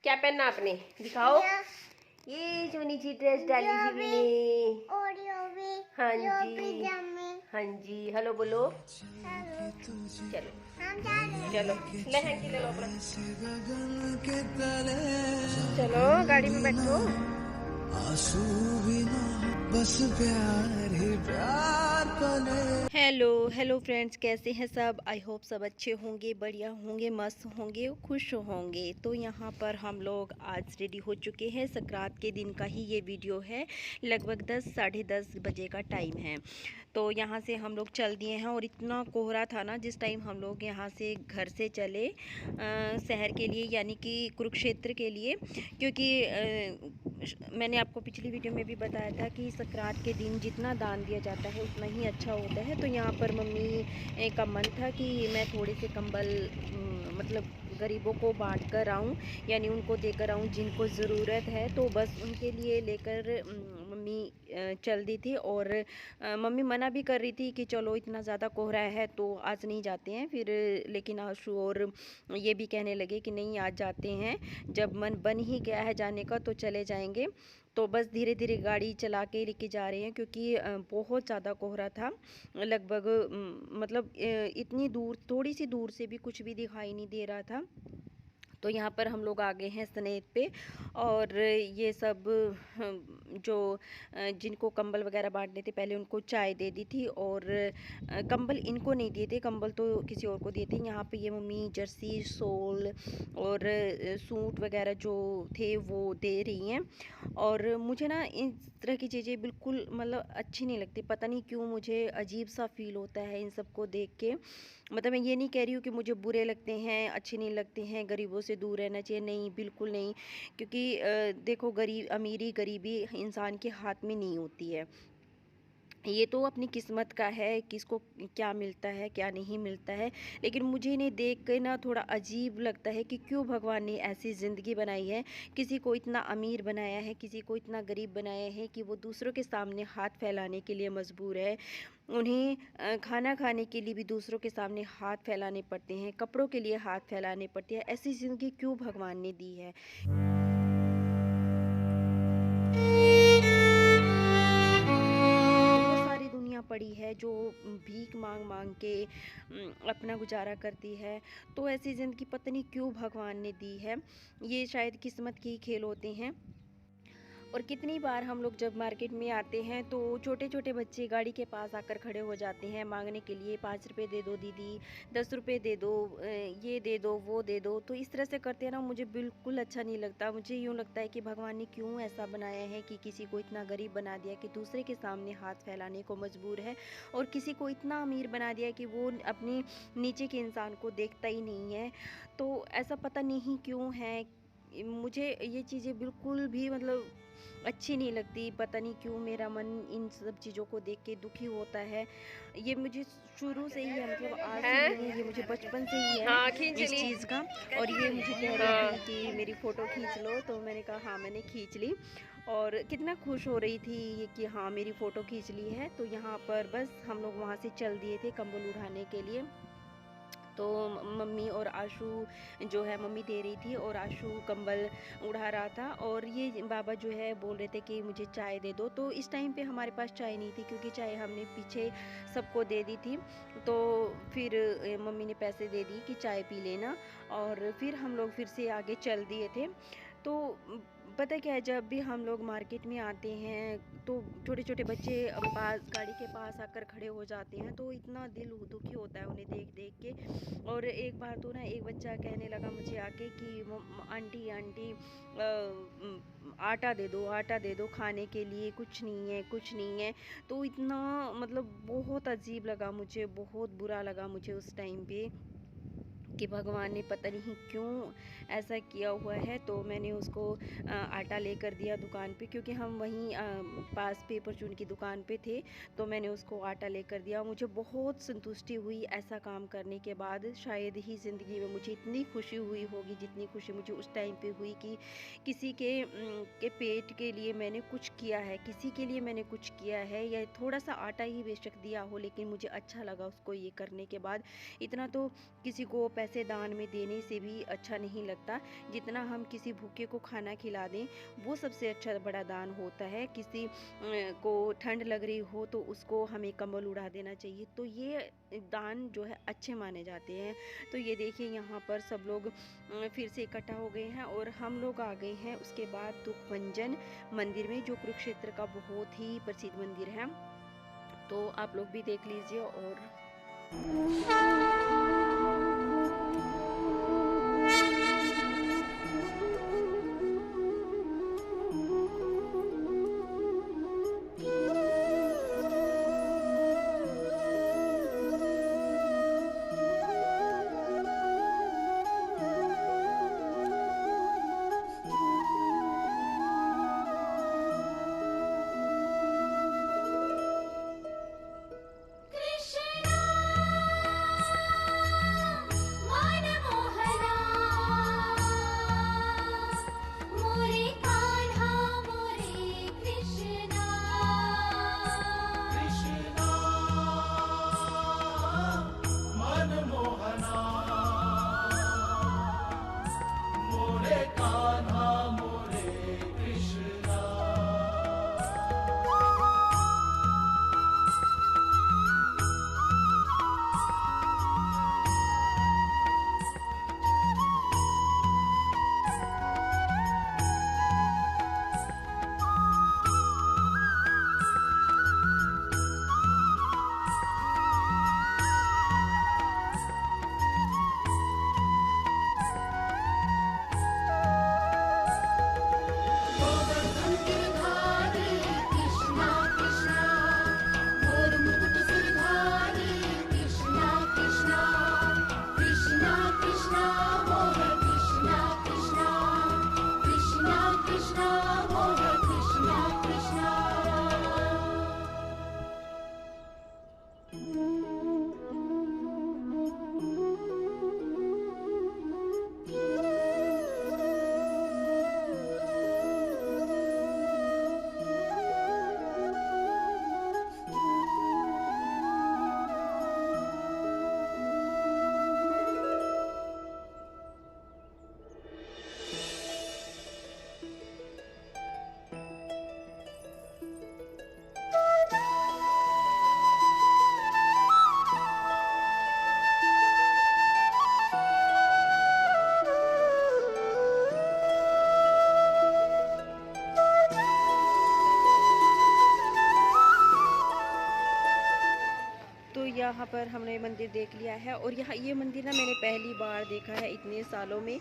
क्या पहनना आपने दिखाओ। ये चुनी सी ड्रेस डाली जी ने। हाँ जी हाँ जी, हेलो बोलो। चलो चलो लहंगी ले लो अपना। चलो गाड़ी में बैठो। आंसू भी ना बस प्यार ही प्यार पले। हेलो हेलो फ्रेंड्स, कैसे हैं सब? आई होप सब अच्छे होंगे, बढ़िया होंगे, मस्त होंगे, खुश होंगे। तो यहाँ पर हम लोग आज रेडी हो चुके हैं। संक्रांत के दिन का ही ये वीडियो है। लगभग 10 साढ़े 10 बजे का टाइम है। तो यहाँ से हम लोग चल दिए हैं और इतना कोहरा था ना जिस टाइम हम लोग यहाँ से घर से चले शहर के लिए, यानी कि कुरुक्षेत्र के लिए। क्योंकि मैंने आपको पिछली वीडियो में भी बताया था कि संक्रांत के दिन जितना दान दिया जाता है उतना ही अच्छा होता है। तो यहाँ पर मम्मी का मन था कि मैं थोड़े से कंबल मतलब गरीबों को बांट कर आऊँ, यानी उनको देकर आऊँ जिनको ज़रूरत है। तो बस उनके लिए लेकर मम्मी चल दी थी। और मम्मी मना भी कर रही थी कि चलो इतना ज़्यादा कोहरा है तो आज नहीं जाते हैं फिर, लेकिन आशु और ये भी कहने लगे कि नहीं आज जाते हैं, जब मन बन ही गया है जाने का तो चले जाएंगे। तो बस धीरे धीरे गाड़ी चला के लेके जा रहे हैं क्योंकि बहुत ज़्यादा कोहरा था। लगभग मतलब इतनी दूर, थोड़ी सी दूर से भी कुछ भी दिखाई नहीं दे रहा था। तो यहाँ पर हम लोग आ गए हैं स्नेत पे। और ये सब जो जिनको कंबल वगैरह बांटने थे पहले उनको चाय दे दी थी। और कंबल इनको नहीं दिए थे, कंबल तो किसी और को दिए थे। यहाँ पे ये मम्मी जर्सी, शॉल और सूट वगैरह जो थे वो दे रही हैं। और मुझे ना इस तरह की चीज़ें बिल्कुल मतलब अच्छी नहीं लगती, पता नहीं क्यों मुझे अजीब सा फील होता है इन सबको देख के। मतलब मैं ये नहीं कह रही हूँ कि मुझे बुरे लगते हैं, अच्छे नहीं लगते हैं, गरीबों से दूर रहना चाहिए, नहीं बिल्कुल नहीं। क्योंकि देखो गरीब अमीरी गरीबी इंसान के हाथ में नहीं होती है, ये तो अपनी किस्मत का है, किसको क्या मिलता है क्या नहीं मिलता है। लेकिन मुझे इन्हें देख के ना थोड़ा अजीब लगता है कि क्यों भगवान ने ऐसी ज़िंदगी बनाई है, किसी को इतना अमीर बनाया है, किसी को इतना गरीब बनाया है कि वो दूसरों के सामने हाथ फैलाने के लिए मजबूर है। उन्हें खाना खाने के लिए भी दूसरों के सामने हाथ फैलाने पड़ते हैं, कपड़ों के लिए हाथ फैलाने पड़ते हैं। ऐसी ज़िंदगी क्यों भगवान ने दी है? सारी दुनिया पड़ी है जो भीख मांग मांग के अपना गुजारा करती है। तो ऐसी ज़िंदगी पता नहीं क्यों भगवान ने दी है, ये शायद किस्मत के ही खेल होते हैं। और कितनी बार हम लोग जब मार्केट में आते हैं तो छोटे छोटे बच्चे गाड़ी के पास आकर खड़े हो जाते हैं मांगने के लिए, 5 रुपये दे दो दीदी, 10 रुपये दे दो, ये दे दो वो दे दो। तो इस तरह से करते हैं ना, मुझे बिल्कुल अच्छा नहीं लगता। मुझे यूँ लगता है कि भगवान ने क्यों ऐसा बनाया है कि किसी को इतना गरीब बना दिया कि दूसरे के सामने हाथ फैलाने को मजबूर है, और किसी को इतना अमीर बना दिया कि वो अपनी नीचे के इंसान को देखता ही नहीं है। तो ऐसा पता नहीं क्यों है, मुझे ये चीज़ें बिल्कुल भी मतलब अच्छी नहीं लगती। पता नहीं क्यों मेरा मन इन सब चीज़ों को देख के दुखी होता है। ये मुझे शुरू से ही है, मतलब आज से नहीं है, ये मुझे बचपन से ही है। हाँ, खींच इस चीज़ का। और ये मुझे कह रही थी कि मेरी फ़ोटो खींच लो, तो मैंने कहा हाँ मैंने खींच ली। और कितना खुश हो रही थी ये कि हाँ मेरी फ़ोटो खींच ली है। तो यहाँ पर बस हम लोग वहाँ से चल दिए थे कंबल उठाने के लिए। तो मम्मी और आशु जो है, मम्मी दे रही थी और आशु कंबल उड़ा रहा था। और ये बाबा जो है बोल रहे थे कि मुझे चाय दे दो। तो इस टाइम पे हमारे पास चाय नहीं थी क्योंकि चाय हमने पीछे सबको दे दी थी। तो फिर मम्मी ने पैसे दे दी कि चाय पी लेना, और फिर हम लोग फिर से आगे चल दिए थे। तो पता क्या है, जब भी हम लोग मार्केट में आते हैं तो छोटे छोटे बच्चे पास गाड़ी के पास आकर खड़े हो जाते हैं, तो इतना दिल दुखी होता है उन्हें देख देख के। और एक बार तो ना एक बच्चा कहने लगा मुझे आके कि आंटी आंटी आटा दे दो, आटा दे दो खाने के लिए, कुछ नहीं है कुछ नहीं है। तो इतना मतलब बहुत अजीब लगा मुझे, बहुत बुरा लगा मुझे उस टाइम पे कि भगवान ने पता नहीं क्यों ऐसा किया हुआ है। तो मैंने उसको आटा लेकर दिया दुकान पे, क्योंकि हम वहीं पास पे परचून की दुकान पे थे। तो मैंने उसको आटा लेकर दिया। मुझे बहुत संतुष्टि हुई ऐसा काम करने के बाद। शायद ही ज़िंदगी में मुझे इतनी खुशी हुई होगी जितनी खुशी मुझे उस टाइम पे हुई कि किसी के पेट के लिए मैंने कुछ किया है, किसी के लिए मैंने कुछ किया है, या थोड़ा सा आटा ही बेशक दिया हो, लेकिन मुझे अच्छा लगा उसको ये करने के बाद। इतना तो किसी को पैसे दान में देने से भी अच्छा नहीं लगता। जितना हम किसी भूखे को खाना खिला दें वो सबसे अच्छा बड़ा दान होता है। किसी को ठंड लग रही हो तो उसको हमें कंबल उड़ा देना चाहिए, तो ये दान जो है अच्छे माने जाते हैं। तो ये देखिए यहाँ पर सब लोग फिर से इकट्ठा हो गए हैं और हम लोग आ गए हैं उसके बाद दुखभंजन मंदिर में, जो कुरुक्षेत्र का बहुत ही प्रसिद्ध मंदिर है। तो आप लोग भी देख लीजिए। और तो यहाँ पर हमने मंदिर देख लिया है। और यहाँ ये मंदिर ना मैंने पहली बार देखा है इतने सालों में।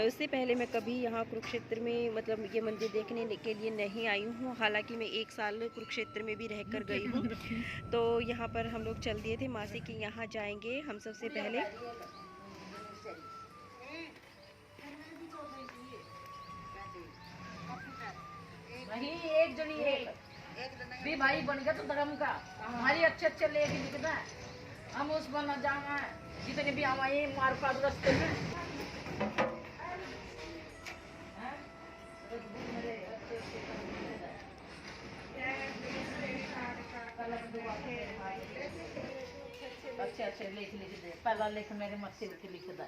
उससे पहले मैं कभी यहाँ कुरुक्षेत्र में मतलब ये मंदिर देखने के लिए नहीं आई हूँ। हालांकि मैं 1 साल कुरुक्षेत्र में भी रहकर गई हूँ। तो यहाँ पर हम लोग चल दिए थे मासी के यहाँ जाएंगे हम सबसे पहले। एक जनी भी भाई बन गया तो धर्म का हमारी अच्छे लेके दिखता है। हम उस बना जाना है जितने भी हमारे मार पास रस्ते में अच्छे लिख दे। पहला लिख मेरे मत्थे लिख दे।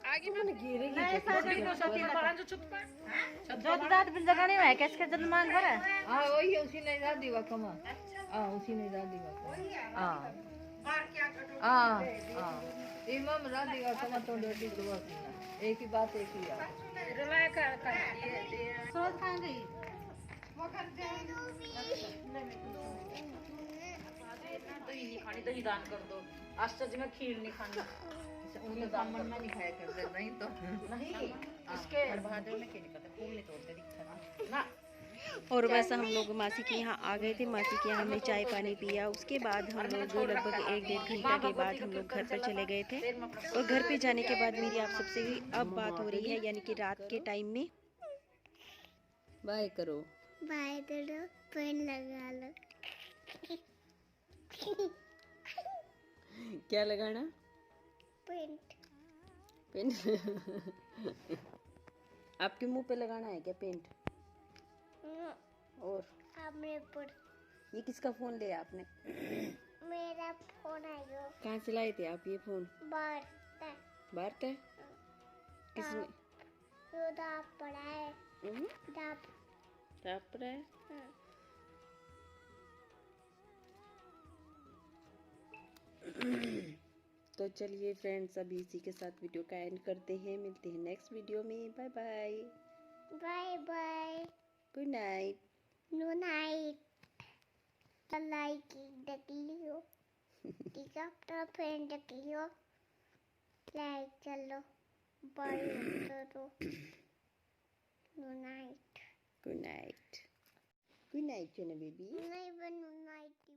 आगे मैंने गिरेगी जो दाद बिन जगह नहीं है कैसे जन्म मांग करे। हां वही उसी ने दाद दीवा कमा। हां उसी ने दाद दीवा। हां हां हां इमाम रात दीवा कमा तो डोटी दुआ एक ही बात एक ही यार रलाय कर सोच खान गई वो कर दे दही नहीं खानी दही दान कर दो। आश्चर्य में खीर नहीं खानी उनके दामन में नहीं खाया करते नहीं तो नहीं इसके बहादुर में क्या नहीं पता फूल नहीं तोड़ते दिखता ना। और वैसा हम लोग मासी के यहाँ आ गए थे। मासी के यहाँ हमने चाय पानी पिया। उसके बाद हम लोग लगभग 1-1.5 घंटा के बाद हम लोग घर पर चले गए थे। और घर पे जाने के बाद मेरी आप सबसे अब बात हो रही है, यानी कि रात के टाइम में। बाय करो, बाय करो, पेन लगा लो। क्या लगाना? पेंट। पेन। आपके मुंह पे लगाना है क्या पेंट? और हमने पर ये किसका फोन लिया आपने? मेरा फोन आयो कहाँ से लाए थे आप ये फोन? बढ़ता भारत है? किसने? यो दाप पड़ा है दाप आप रहा है? तो चलिए फ्रेंड्स, अभी इसी के साथ वीडियो का एंड करते हैं। मिलते हैं नेक्स्ट वीडियो में। Bye bye. Bye bye good night. No night like देख लियो ठीक है अपना फ्रेंड देख लियो लाइक चलो बाय करो no night good night. Good night baby. नहीं बनू नाइट